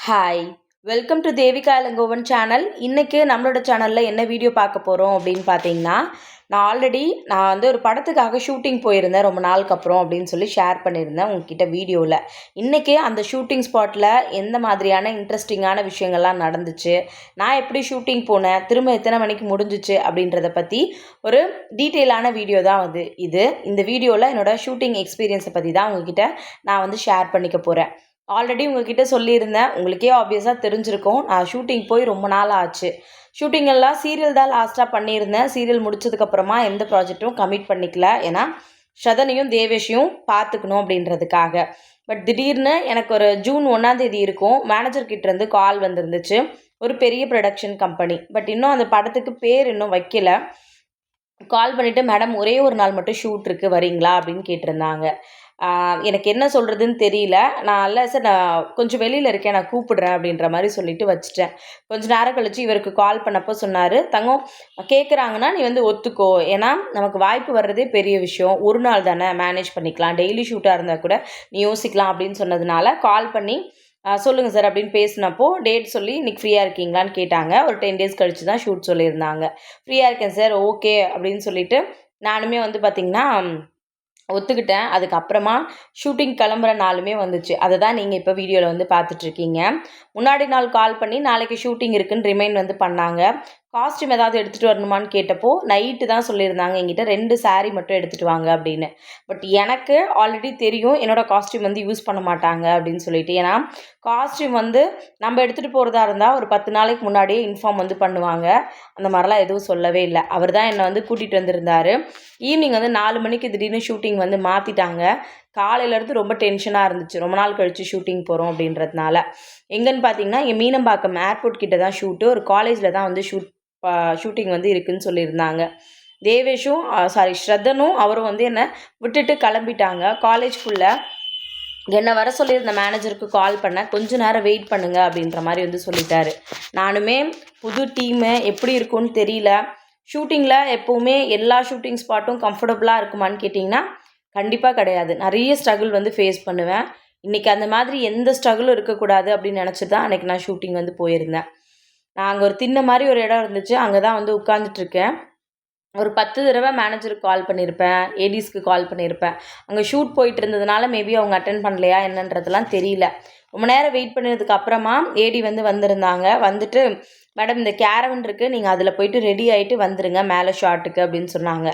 Hi, welcome to Devika Ilangovan channel. இன்றைக்கி நம்மளோட சேனலில் என்ன வீடியோ பார்க்க போகிறோம் அப்படின்னு பார்த்தீங்கன்னா, நான் வந்து ஒரு படத்துக்காக ஷூட்டிங் போயிருந்தேன் ரொம்ப நாளுக்கு அப்புறம் அப்படின்னு சொல்லி ஷேர் பண்ணியிருந்தேன் உங்ககிட்ட வீடியோவில். இன்றைக்கி அந்த ஷூட்டிங் ஸ்பாட்டில் எந்த மாதிரியான இன்ட்ரெஸ்டிங்கான விஷயங்கள்லாம் நடந்துச்சு, நான் எப்படி ஷூட்டிங் போனேன், திரும்ப எத்தனை மணிக்கு முடிஞ்சிச்சு அப்படின்றத பற்றி ஒரு டீட்டெயிலான வீடியோ தான் வந்து இது. இந்த வீடியோவில் என்னோடய ஷூட்டிங் எக்ஸ்பீரியன்ஸை பற்றி தான் உங்ககிட்ட நான் வந்து ஷேர் பண்ணிக்க போகிறேன். ஆல்ரெடி உங்ககிட்ட சொல்லியிருந்தேன், உங்களுக்கே ஆப்வியஸாக தெரிஞ்சிருக்கும், நான் ஷூட்டிங் போய் ரொம்ப நாள் ஆச்சு. ஷூட்டிங் எல்லாம் சீரியல் தான் லாஸ்ட்டாக பண்ணியிருந்தேன். சீரியல் முடிச்சதுக்கப்புறமா எந்த ப்ராஜெக்ட்டும் கமிட் பண்ணிக்கல. ஏன்னா ஷதனையும் தேவேஷையும் பார்த்துக்கணும் அப்படின்றதுக்காக. பட் திடீர்னு எனக்கு ஒரு ஜூன் 1 இருக்கும், மேனேஜர்கிட்டேருந்து கால் வந்திருந்துச்சு. ஒரு பெரிய ப்ரொடக்ஷன் கம்பெனி. பட் இன்னும் அந்த படத்துக்கு பேர் இன்னும் வைக்கல. கால் பண்ணிவிட்டு, மேடம் ஒரே ஒரு நாள் மட்டும் ஷூட் இருக்குது வரீங்களா அப்படின்னு கேட்டிருந்தாங்க. எனக்கு என்ன சொல்கிறதுன்னு தெரியல. நான் இல்லை சார், நான் கொஞ்சம் வெளியில் இருக்கேன், நான் கூப்பிடுறேன் அப்படின்ற மாதிரி சொல்லிவிட்டு வச்சுட்டேன். கொஞ்சம் நேரம் கழித்து இவருக்கு கால் பண்ணப்போ சொன்னார், தங்கம் கேட்குறாங்கன்னா நீ வந்து ஒத்துக்கோ, ஏன்னா நமக்கு வாய்ப்பு வர்றதே பெரிய விஷயம், ஒரு நாள் தானே மேனேஜ் பண்ணிக்கலாம், டெய்லி ஷூட்டாக இருந்தால் கூட நீ யோசிக்கலாம் அப்படின்னு சொன்னதுனால கால் பண்ணி சொல்லுங்கள் சார் அப்படின்னு பேசினப்போ டேட் சொல்லி இன்றைக்கி ஃப்ரீயாக இருக்கீங்களான்னு கேட்டாங்க. ஒரு 10 டேஸ் கழித்து தான் ஷூட் சொல்லியிருந்தாங்க. ஃப்ரீயாக இருக்கேன் சார், ஓகே அப்படின்னு சொல்லிவிட்டு நானுமே வந்து பார்த்திங்கன்னா ஒத்துக்கிட்டேன். அதுக்கப்புறமா ஷூட்டிங் கிளம்புற நாளுமே வந்துச்சு. அதை தான் நீங்கள் இப்போ வீடியோவில் வந்து பார்த்துட்ருக்கீங்க. முன்னாடி நாள் கால் பண்ணி நாளைக்கு ஷூட்டிங் இருக்குன்னு ரிமைண்ட் வந்து பண்ணாங்க. காஸ்ட்யூம் ஏதாவது எடுத்துகிட்டு வரணுமான்னு கேட்டப்போ நைட்டு தான் சொல்லியிருந்தாங்க என்கிட்ட, 2 சாரீ மட்டும் எடுத்துகிட்டு வாங்க அப்படின்னு. பட் எனக்கு ஆல்ரெடி தெரியும் என்னோடய காஸ்ட்யூம் வந்து யூஸ் பண்ண மாட்டாங்க அப்படின்னு சொல்லிட்டு. ஏன்னா காஸ்ட்யூம் வந்து நம்ம எடுத்துகிட்டு போகிறதா இருந்தால் ஒரு 10 நாளைக்கு முன்னாடியே இன்ஃபார்ம் வந்து பண்ணுவாங்க. அந்த மாதிரிலாம் எதுவும் சொல்லவே இல்லை. அவர் தான் என்னை வந்து கூட்டிகிட்டு வந்திருந்தார். ஈவினிங் வந்து 4 மணிக்கு திடீர்னு ஷூட்டிங் வந்து மாற்றிட்டாங்க. காலையிலேருந்து ரொம்ப டென்ஷனாக இருந்துச்சு, ரொம்ப நாள் கழித்து ஷூட்டிங் போகிறோம் அப்படின்றதுனால. எங்கன்னு பார்த்தீங்கன்னா, இங்கே மீனம்பாக்கம் ஏர்போர்ட் கிட்ட தான் ஷூட்டு. ஒரு காலேஜில் தான் வந்து ஷூட்டிங் வந்து இருக்குதுன்னு சொல்லியிருந்தாங்க. தேவேஷும் ஸ்ரத்தனும் அவரும் வந்து என்னை விட்டுட்டு கிளம்பிட்டாங்க. காலேஜ்குள்ளே என்னை வர சொல்லியிருந்த மேனேஜருக்கு கால் பண்ணேன், கொஞ்ச நேரம் வெயிட் பண்ணுங்க அப்படின்ற மாதிரி வந்து சொல்லிட்டாரு. நானுமே புது டீமு எப்படி இருக்கும்னு தெரியல. ஷூட்டிங்கில் எப்போவுமே எல்லா ஷூட்டிங் ஸ்பாட்டும் கம்ஃபர்டபுளாக இருக்குமான்னு கேட்டிங்கன்னா கண்டிப்பாக கிடையாது. நிறைய ஸ்ட்ரகிள் வந்து ஃபேஸ் பண்ணுவேன். இன்றைக்கி அந்த மாதிரி எந்த ஸ்ட்ரகிளும் இருக்கக்கூடாது அப்படின்னு நினச்சி தான் அன்றைக்கி நான் ஷூட்டிங் வந்து போயிருந்தேன். நான் அங்கே ஒரு திண்ணை மாதிரி ஒரு இடம் இருந்துச்சு, அங்கே தான் வந்து உட்காந்துட்ருக்கேன். ஒரு 10 தடவை மேனேஜருக்கு கால் பண்ணியிருப்பேன், ஏடிஸ்க்கு கால் பண்ணியிருப்பேன். அங்கே ஷூட் போயிட்டு இருந்ததுனால மேபி அவங்க அட்டென்ட் பண்ணலையா என்னன்றதெல்லாம் தெரியல. ரொம்ப நேரம் வெயிட் பண்ணதுக்கு அப்புறமா ஏடி வந்து வந்திருந்தாங்க. வந்துட்டு, மேடம் இந்த கேரவன் இருக்குது, நீங்கள் அதில் போயிட்டு ரெடி ஆகிட்டு வந்துடுங்க மேலே ஷாட்டுக்கு அப்படின்னு சொன்னாங்க.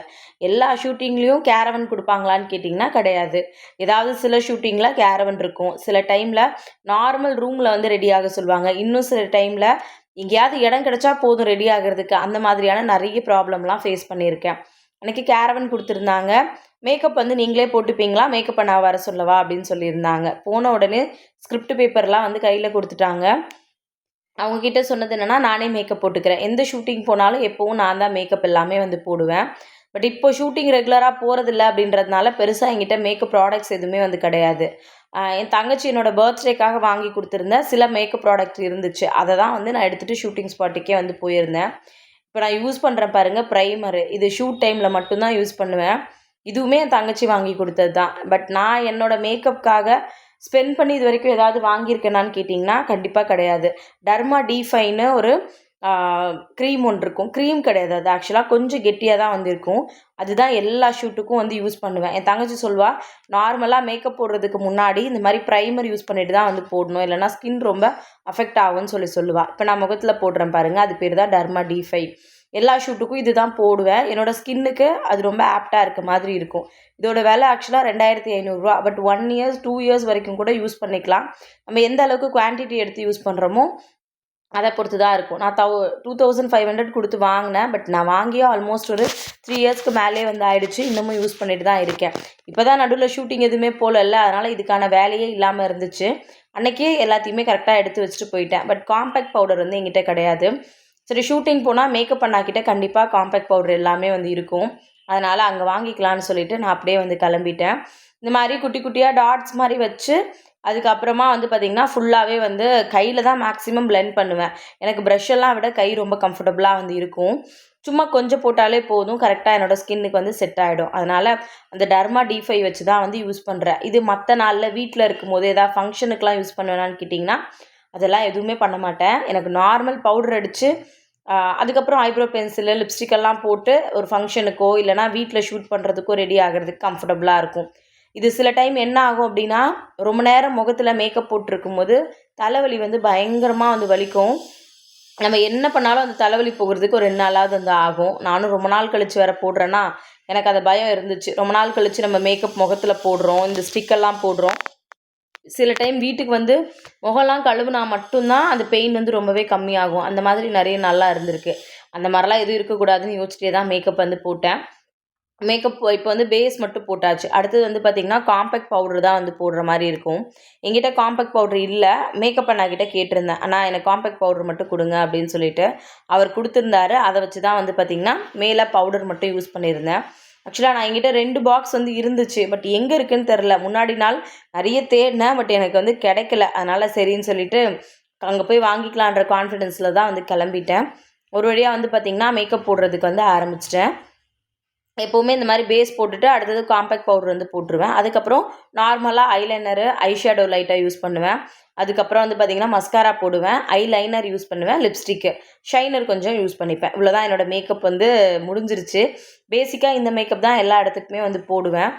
எல்லா ஷூட்டிங்லேயும் கேரவன் கொடுப்பாங்களான்னு கேட்டிங்கன்னா கிடையாது. ஏதாவது சில ஷூட்டிங்கில் கேரவன் இருக்கும், சில டைமில் நார்மல் ரூமில் வந்து ரெடியாக சொல்லுவாங்க, இன்னும் சில டைமில் எங்கேயாவது இடம் கிடச்சா போதும் ரெடி ஆகிறதுக்கு. அந்த மாதிரியான நிறைய ப்ராப்ளம்லாம் ஃபேஸ் பண்ணியிருக்கேன். அன்றைக்கி கேரவன் கொடுத்துருந்தாங்க. மேக்கப் வந்து நீங்களே போட்டுப்பீங்களா, மேக்கப் நான் வர சொல்லவா அப்படின்னு சொல்லியிருந்தாங்க. போன உடனே ஸ்கிரிப்ட் பேப்பர்லாம் வந்து கையில் கொடுத்துட்டாங்க. அவங்கக்கிட்ட சொன்னது என்னென்னா, நானே மேக்கப் போட்டுக்கிறேன், எந்த ஷூட்டிங் போனாலும் எப்போவும் நான் தான் மேக்கப் எல்லாமே வந்து போடுவேன். பட் இப்போ ஷூட்டிங் ரெகுலராக போகிறதில்ல அப்படின்றதுனால பெருசாக என்கிட்ட மேக்கப் ப்ராடக்ட்ஸ் எதுவுமே வந்து கிடையாது. என் தங்கச்சி என்னோடய பர்த்டேக்காக வாங்கி கொடுத்துருந்தேன் சில மேக்கப் ப்ராடக்ட் இருந்துச்சு, அதை தான் வந்து நான் எடுத்துகிட்டு ஷூட்டிங் ஸ்பாட்டுக்கே வந்து போயிருந்தேன். இப்போ நான் யூஸ் பண்ணுறேன் பாருங்கள் ப்ரைமரு, இது ஷூட் டைமில் மட்டும்தான் யூஸ் பண்ணுவேன். இதுவுமே என் தங்கச்சி வாங்கி கொடுத்தது தான். பட் நான் என்னோடய மேக்கப்புக்காக ஸ்பெண்ட் பண்ணி இது வரைக்கும் ஏதாவது வாங்கியிருக்கேனான்னு கேட்டிங்கன்னா கண்டிப்பாக கிடையாது. டர்மா D5ன்னு ஒரு க்ரீம் ஒன்று இருக்கும். க்ரீம் கிடையாது, அது ஆக்சுவலாக கொஞ்சம் கெட்டியாக தான் வந்து இருக்கும். அதுதான் எல்லா ஷூட்டுக்கும் வந்து யூஸ் பண்ணுவேன். என் தங்கச்சி சொல்லுவாள், நார்மலாக மேக்கப் போடுறதுக்கு முன்னாடி இந்த மாதிரி ப்ரைமர் யூஸ் பண்ணிட்டு தான் வந்து போடணும், இல்லைனா ஸ்கின் ரொம்ப அஃபெக்ட் ஆகும்னு சொல்லுவாள். இப்போ நான் முகத்தில் போடுறேன் பாருங்கள், அது பேர் தான் டர்மா D5. எல்லா ஷூட்டுக்கும் இது தான் போடுவேன். என்னோடய ஸ்கின்னுக்கு அது ரொம்ப ஆப்டாக இருக்க மாதிரி இருக்கும். இதோட விலை ஆக்சுவலாக 2500 பட் 1 இயர்ஸ் 2 இயர்ஸ் வரைக்கும் கூட யூஸ் பண்ணிக்கலாம். நம்ம எந்த அளவுக்கு குவான்டிட்டி எடுத்து யூஸ் பண்ணுறோமோ அதை பொறுத்து தான் இருக்கும். நான் 2500 கொடுத்து வாங்கினேன். பட் நான் வாங்கியே ஆல்மோஸ்ட் ஒரு 3 இயர்ஸ்க்கு மேலே வந்து ஆயிடுச்சு. இன்னமும் யூஸ் பண்ணிட்டு தான் இருக்கேன். இப்போ தான் நடுவில் ஷூட்டிங் எதுவுமே போகல, அதனால் இதுக்கான வேலையே இல்லாமல் இருந்துச்சு. அன்றைக்கே எல்லாத்தையுமே கரெக்டாக எடுத்து வச்சுட்டு போயிட்டேன். பட் காம்பேக்ட் பவுடர் வந்து என்கிட்ட கிடையாது. சரி, ஷூட்டிங் போனால் மேக்கப் பண்ணாக்கிட்ட கண்டிப்பாக காம்பேக்ட் பவுடர் எல்லாமே வந்து இருக்கும், அதனால் அங்கே வாங்கிக்கலான்னு சொல்லிவிட்டு நான் அப்படியே வந்து கிளம்பிட்டேன். இந்த மாதிரி குட்டி குட்டியாக டாட்ஸ் மாதிரி வச்சு அதுக்கப்புறமா வந்து பார்த்திங்கன்னா ஃபுல்லாகவே வந்து கையில் தான் மேக்ஸிமம் பிளெண்ட் பண்ணுவேன். எனக்கு ப்ரஷ்ஷெல்லாம் விட கை ரொம்ப கம்ஃபர்டபுளாக வந்து இருக்கும். சும்மா கொஞ்சம் போட்டாலே போதும், கரெக்டாக என்னோடய ஸ்கின்னுக்கு வந்து செட் ஆகிடும். அதனால் அந்த டர்மா D5 வச்சு தான் வந்து யூஸ் பண்ணுறேன். இது மற்ற நாளில் வீட்டில் இருக்கும்போது ஏதாவது ஃபங்க்ஷனுக்கெலாம் யூஸ் பண்ணுவேனான்னு கேட்டிங்கன்னா அதெல்லாம் எதுவுமே பண்ண மாட்டேன். எனக்கு நார்மல் பவுடர் அடித்து அதுக்கப்புறம் ஐப்ரோ பென்சிலு, லிப்ஸ்டிக்கெல்லாம் போட்டு ஒரு ஃபங்க்ஷனுக்கோ இல்லைனா வீட்டில் ஷூட் பண்ணுறதுக்கோ ரெடி ஆகிறதுக்கு கம்ஃபர்டபுளாக இருக்கும். இது சில டைம் என்ன ஆகும் அப்படின்னா, ரொம்ப நேரம் முகத்தில் மேக்கப் போட்டிருக்கும்போது தலைவலி வந்து பயங்கரமாக வந்து வலிக்கும். நம்ம என்ன பண்ணாலும் அந்த தலைவலி போகிறதுக்கு ஒரு 2 நாளாவது வந்து ஆகும். நானும் ரொம்ப நாள் கழித்து வேறு போடுறேன்னா, எனக்கு அந்த பயம் இருந்துச்சு. ரொம்ப நாள் கழித்து நம்ம மேக்கப் முகத்தில் போடுறோம், இந்த ஸ்டிக்கெல்லாம் போடுறோம். சில டைம் வீட்டுக்கு வந்து முகம்லாம் கழுவுனா மட்டும்தான் அந்த பெயின் வந்து ரொம்பவே கம்மியாகும். அந்த மாதிரி நிறைய நாள்லாம் இருந்திருக்கு. அந்த மாதிரிலாம் எதுவும் இருக்கக்கூடாதுன்னு யோசிச்சிட்டே தான் மேக்கப் வந்து போட்டேன். மேக்கப் இப்போ வந்து பேஸ் மட்டும் போட்டாச்சு. அடுத்தது வந்து பார்த்திங்கன்னா, காம்பேக்ட் பவுடர் தான் வந்து போடுற மாதிரி இருக்கும். என்கிட்ட காம்பேக்ட் பவுடர் இல்லை. மேக்கப் அண்ணாக்கிட்ட கேட்டிருந்தேன். அண்ணா எனக்கு காம்பேக்ட் பவுடர் மட்டும் கொடுங்க அப்படின்னு சொல்லிட்டு அவர் கொடுத்துருந்தாரு. அதை வச்சு தான் வந்து பார்த்திங்கன்னா, மேலே பவுடர் மட்டும் யூஸ் பண்ணியிருந்தேன். ஆக்சுவலாக நான் என்கிட்ட 2 பாக்ஸ் வந்து இருந்துச்சு. பட் எங்கே இருக்குதுன்னு தெரில. முன்னாடி நாள் நிறைய தேடினேன். பட் எனக்கு வந்து கிடைக்கல. அதனால் சரின்னு சொல்லிட்டு அங்கே போய் வாங்கிக்கலான்ற கான்ஃபிடென்ஸில் தான் வந்து கிளம்பிட்டேன். ஒரு வழியாக வந்து பார்த்திங்கன்னா, மேக்கப் போடுறதுக்கு வந்து ஆரம்பிச்சிட்டேன். எப்போவுமே இந்த மாதிரி பேஸ் போட்டுட்டு அடுத்தது காம்பேக்ட் பவுடர் வந்து போட்டுருவேன். அதுக்கப்புறம் நார்மலாக ஐலைனரு, ஐஷேடோ லைட்டாக யூஸ் பண்ணுவேன். அதுக்கப்புறம் வந்து பார்த்திங்கன்னா மஸ்காரா போடுவேன், ஐலைனர் யூஸ் பண்ணுவேன், லிப்ஸ்டிக்கு, ஷைனர் கொஞ்சம் யூஸ் பண்ணிப்பேன். இவ்வளோதான் என்னோடய மேக்கப் வந்து முடிஞ்சிருச்சு. பேசிக்காக இந்த மேக்கப் தான் எல்லா இடத்துக்குமே வந்து போடுவேன்.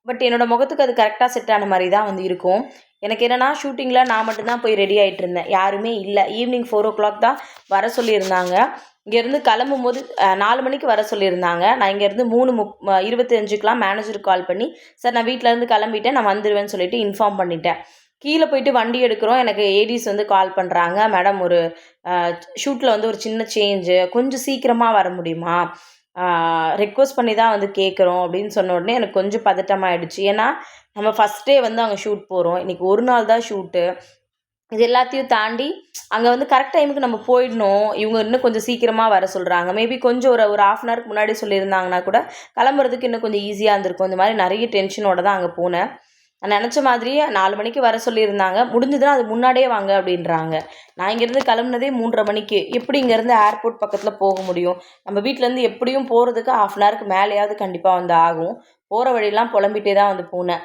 பட் என்னோடய முகத்துக்கு அது கரெக்டாக செட் ஆன மாதிரி தான் வந்து இருக்கும். எனக்கு என்னென்னா, ஷூட்டிங்கில் நான் மட்டும்தான் போய் ரெடி ஆகிட்டு இருந்தேன். யாருமே இல்லை. ஈவினிங் 4 o'clock தான் வர சொல்லியிருந்தாங்க. இங்கேருந்து கிளம்பும்போது 4 மணிக்கு வர சொல்லியிருந்தாங்க. நான் இங்கேருந்து 3:25க்கெலாம் மேனேஜருக்கு கால் பண்ணி, சார் நான் வீட்டிலேருந்து கிளம்பிட்டேன், நான் வந்துடுவேன்னு சொல்லிட்டு இன்ஃபார்ம் பண்ணிட்டேன். கீழே போயிட்டு வண்டி எடுக்கிறோம். எனக்கு ஏடிஸ் வந்து கால் பண்ணுறாங்க. மேடம் ஒரு ஷூட்டில் வந்து ஒரு சின்ன சேஞ்சு, கொஞ்சம் சீக்கிரமாக வர முடியுமா? ரெக்வஸ்ட் பண்ணி தான் வந்து கேட்குறோம் அப்படின்னு சொன்ன உடனே எனக்கு கொஞ்சம் பதட்டமாகிடுச்சு. ஏன்னா நம்ம ஃபஸ்ட் டே வந்து அங்கே ஷூட் போகிறோம். இன்றைக்கி ஒரு நாள் தான் ஷூட்டு. இது எல்லாத்தையும் தாண்டி அங்கே வந்து கரெக்ட் டைமுக்கு நம்ம போயிடணும். இவங்க இன்னும் கொஞ்சம் சீக்கிரமாக வர சொல்கிறாங்க. மேபி கொஞ்சம் ஒரு 1/2 an ஹவருக்கு முன்னாடி சொல்லியிருந்தாங்கன்னா கூட கிளம்புறதுக்கு இன்னும் கொஞ்சம் ஈஸியாக இருந்திருக்கும். இந்த மாதிரி நிறைய டென்ஷனோட தான் அங்கே போனேன். நான் நினச்ச மாதிரியே 4 மணிக்கு வர சொல்லியிருந்தாங்க. முடிஞ்சதுன்னா அது முன்னாடியே வாங்க அப்படின்றாங்க. நான் இங்கேருந்து கிளம்புனதே 3:30 மணிக்கு. எப்படி இங்கேருந்து ஏர்போர்ட் பக்கத்தில் போக முடியும்? நம்ம வீட்டிலேருந்து எப்படியும் போகிறதுக்கு 1/2 an ஹவருக்கு மேலேயாவது கண்டிப்பாக வந்து ஆகும். போகிற வழியெல்லாம் புலம்பிகிட்டே தான் வந்து போனேன்.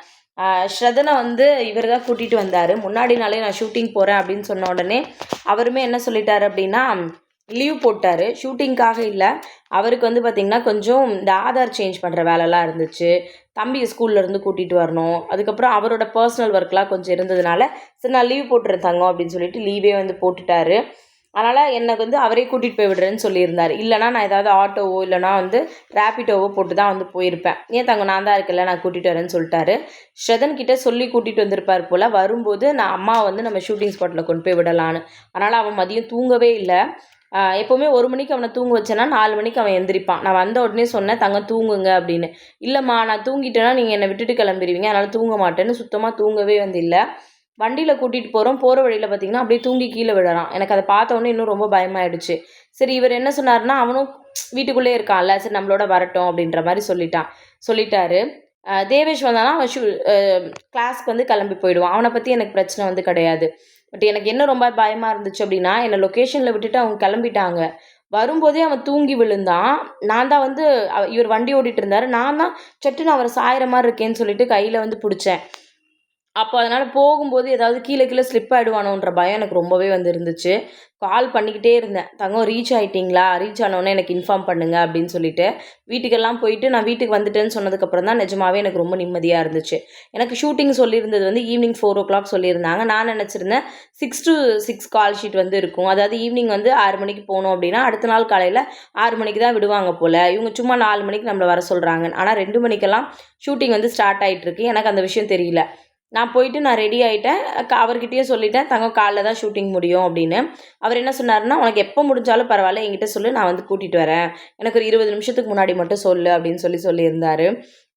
ஸ்ரதனை வந்து இவர் தான் கூட்டிகிட்டு வந்தார். முன்னாடி நாளே நான் ஷூட்டிங் போகிறேன் அப்படின்னு சொன்ன உடனே அவருமே என்ன சொல்லிட்டார் அப்படின்னா, லீவ் போட்டார். ஷூட்டிங்காக இல்லை, அவருக்கு வந்து பார்த்திங்கன்னா கொஞ்சம் இந்த ஆதார் சேஞ்ச் பண்ணுற வேலைலாம் இருந்துச்சு. தம்பி ஸ்கூல்லேருந்து கூட்டிகிட்டு வரணும். அதுக்கப்புறம் அவரோட பர்சனல் ஒர்க்லாம் கொஞ்சம் இருந்ததுனால, சரி நான் லீவ் போட்டுறேன் தங்கம் அப்படின்னு சொல்லிட்டு லீவே வந்து போட்டுட்டார். அதனால் எனக்கு வந்து அவரே கூட்டிகிட்டு போய் விடுறேன்னு சொல்லியிருந்தார். இல்லைனா நான் ஏதாவது ஆட்டோவோ இல்லைனா வந்து ரேப்பிட்டோவோ போட்டு தான் வந்து போயிருப்பேன். ஏன் தங்கம் நான் தான் இருக்கல, நான் கூட்டிகிட்டு வரேன்னு சொல்லிட்டாரு. ஸ்ரதன் கிட்டே சொல்லி கூட்டிகிட்டு வந்திருப்பார் போல். வரும்போது நான் அம்மாவை வந்து நம்ம ஷூட்டிங் ஸ்பாட்டில் கொண்டு போய் விடலான்னு. அதனால் அவன் மதியம் தூங்கவே இல்லை. எப்போவுமே 1 மணிக்கு அவனை தூங்க வச்சேன்னா 4 மணிக்கு அவன் எந்திரிப்பான். நான் வந்த உடனே சொன்னேன், தங்கம் தூங்குங்க அப்படின்னு. இல்லைம்மா நான் தூங்கிட்டேன்னா நீங்கள் என்னை விட்டுட்டு கிளம்பிடுவீங்க, அதனால் தூங்க மாட்டேன்னு சுத்தமாக தூங்கவே வந்து இல்லை. வண்டியில் கூட்டிகிட்டு போகிறோம். போகிற வழியில் பார்த்திங்கன்னா அப்படியே தூங்கி கீழே விழறான். எனக்கு அதை பார்த்த உடனே இன்னும் ரொம்ப பயமாயிடுச்சு. சரி இவர் என்ன சொன்னார்னா, அவனும் வீட்டுக்குள்ளே இருக்கான்ல, சரி நம்மளோட வரட்டும் அப்படின்ற மாதிரி சொல்லிட்டாரு. தேவேஷ் வந்தானா அவன் கிளாஸ்க்கு வந்து கிளம்பி போயிடுவான். அவனை பற்றி எனக்கு பிரச்சனை வந்து கிடையாது. பட் எனக்கு என்ன ரொம்ப பயமாக இருந்துச்சு அப்படின்னா, என்னை லொக்கேஷனில் விட்டுட்டு அவங்க கிளம்பிட்டாங்க. வரும்போதே அவன் தூங்கி விழுந்தான். நான் தான் வந்து இவர் வண்டி ஓட்டிகிட்டு இருந்தார். நான் தான் சட்டுன்னு அவரை சாயிற மாதிரி இருக்கேன்னு சொல்லிட்டு கையில் வந்து பிடிச்சேன். அப்போ அதனால் போகும்போது ஏதாவது கீழே ஸ்லிப் ஆகிடுவானோன்ற பயம் எனக்கு ரொம்பவே வந்து இருந்துச்சு. கால் பண்ணிக்கிட்டே இருந்தேன், தங்கம் ரீச் ஆகிட்டிங்களா, ரீச் ஆனோடனே எனக்கு இன்ஃபார்ம் பண்ணுங்க அப்படின்னு சொல்லிட்டு. வீட்டுக்கெல்லாம் போயிட்டு நான் வீட்டுக்கு வந்துட்டேன்னு சொன்னதுக்கப்புறம் தான் நிஜமாவே எனக்கு ரொம்ப நிம்மதியாக இருந்துச்சு. எனக்கு ஷூட்டிங் சொல்லியிருந்தது வந்து ஈவினிங் 4 o'clock சொல்லியிருந்தாங்க. நான் நினச்சிருந்தேன் 6 to 6 கால் ஷீட் வந்து இருக்கும். அதாவது ஈவினிங் வந்து 6 மணிக்கு போனோம் அப்படின்னா அடுத்த நாள் காலையில் 6 மணிக்கு தான் விடுவாங்க போல். இவங்க சும்மா 4 மணிக்கு நம்மளை வர சொல்கிறாங்க. ஆனால் 2 மணிக்கெல்லாம் ஷூட்டிங் வந்து ஸ்டார்ட் ஆகிட்டுருக்கு. எனக்கு அந்த விஷயம் தெரியல. நான் போயிட்டு நான் ரெடி ஆகிட்டேன். அவர்கிட்டயும் சொல்லிட்டேன், தங்கம் காலைல தான் ஷூட்டிங் முடியும் அப்படின்னு. அவர் என்ன சொன்னார்னா, உனக்கு எப்போ முடிஞ்சாலும் பரவாயில்ல, என்கிட்ட சொல்லு, நான் வந்து கூட்டிகிட்டு வரேன். எனக்கு ஒரு 20 நிமிஷத்துக்கு முன்னாடி மட்டும் சொல்லு அப்படின்னு சொல்லியிருந்தார்.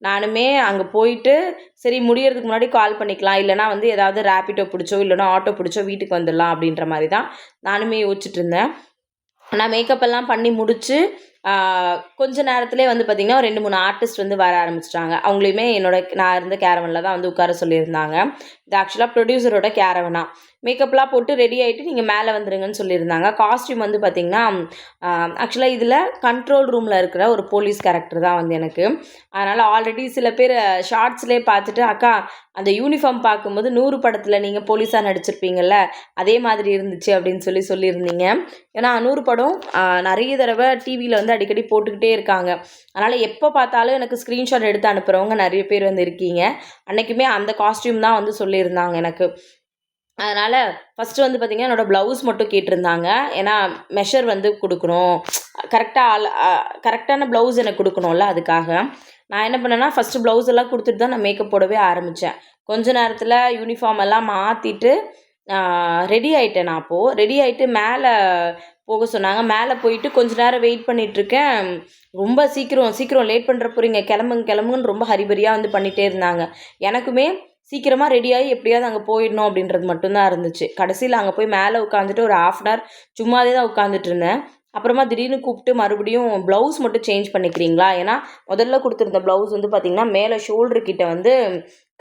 நானுமே அங்கே போயிட்டு சரி முடியறதுக்கு முன்னாடி கால் பண்ணிக்கலாம், இல்லைனா வந்து ஏதாவது ரேப்பிட்டோ பிடிச்சோ இல்லைனா ஆட்டோ பிடிச்சோ வீட்டுக்கு வந்துடலாம் அப்படின்ற மாதிரி தான் நானுமே யோசிச்சுட்டு இருந்தேன். நான் மேக்கப் எல்லாம் பண்ணி முடித்து கொஞ்ச நேரத்திலே வந்து பார்த்திங்கன்னா ஒரு 2-3 ஆர்டிஸ்ட் வந்து வர ஆரம்பிச்சிட்டாங்க. அவங்களையுமே நான் இருந்த கேரவனில் தான் வந்து உட்கார சொல்லியிருந்தாங்க. இது ஆக்சுவலாக ப்ரொடியூசரோட கேரவனா. மேக்கப்லாம் போட்டு ரெடி ஆகிட்டு நீங்கள் மேலே வந்துருங்கன்னு சொல்லியிருந்தாங்க. காஸ்ட்யூம் வந்து பார்த்திங்கன்னா ஆக்சுவலாக இதில் கண்ட்ரோல் ரூமில் இருக்கிற ஒரு போலீஸ் கேரக்டர் தான் வந்து எனக்கு. அதனால் ஆல்ரெடி சில பேர் ஷார்ட்ஸ்லேயே பார்த்துட்டு, அக்கா அந்த யூனிஃபார்ம் பார்க்கும்போது 100 படத்தில் நீங்கள் போலீஸாக நடிச்சிருப்பீங்கள்ல, அதே மாதிரி இருந்துச்சு அப்படின்னு சொல்லியிருந்தீங்க. ஏன்னா 100 படம் நிறைய தடவை டிவியில் வந்து அடிக்கடி போட்டுக்கிட்டே இருக்காங்க. அதனால் எப்போ பார்த்தாலும் எனக்கு ஸ்க்ரீன்ஷாட் எடுத்து அனுப்புகிறவங்க நிறைய பேர் வந்து இருக்கீங்க. அன்றைக்குமே அந்த காஸ்ட்யூம் தான் வந்து சொல்லியிருந்தாங்க எனக்கு. அதனால் ஃபஸ்ட்டு வந்து பார்த்திங்கன்னா என்னோடய ப்ளவுஸ் மட்டும் கேட்டிருந்தாங்க. ஏன்னா மெஷர் வந்து கொடுக்கணும், கரெக்டான ப்ளவுஸ் எனக்கு கொடுக்கணும்ல, அதுக்காக நான் என்ன பண்ணேன்னா ஃபஸ்ட்டு ப்ளவுஸ் எல்லாம் கொடுத்துட்டு தான் நான் மேக்கப் போடவே ஆரம்பித்தேன். கொஞ்ச நேரத்தில் யூனிஃபார்ம் எல்லாம் மாற்றிட்டு ரெடி ஆகிட்டேன். நான் அப்போது ரெடி ஆகிட்டு மேலே போக சொன்னாங்க. மேலே போயிட்டு கொஞ்ச நேரம் வெயிட் பண்ணிகிட்ருக்கேன். ரொம்ப சீக்கிரம் லேட் பண்ணுற போகிறீங்க, கிளம்புங்கன்னு ரொம்ப ஹரிபரியாக வந்து பண்ணிகிட்டே இருந்தாங்க. எனக்குமே சீக்கிரமாக ரெடியாகி எப்படியாவது அங்கே போயிடணும் அப்படின்றது மட்டும்தான் இருந்துச்சு. கடைசியில் அங்கே போய் மேலே உட்காந்துட்டு ஒரு 1/2 அன் ஹவர் சும்மாவே தான் உட்காந்துட்டு இருந்தேன். அப்புறமா திடீர்னு கூப்பிட்டு மறுபடியும் ப்ளவுஸ் மட்டும் சேஞ்ச் பண்ணிக்கிறீங்களா? ஏன்னா முதல்ல கொடுத்துருந்த ப்ளவுஸ் வந்து பார்த்திங்கன்னா மேலே ஷோல்டர் கிட்ட வந்து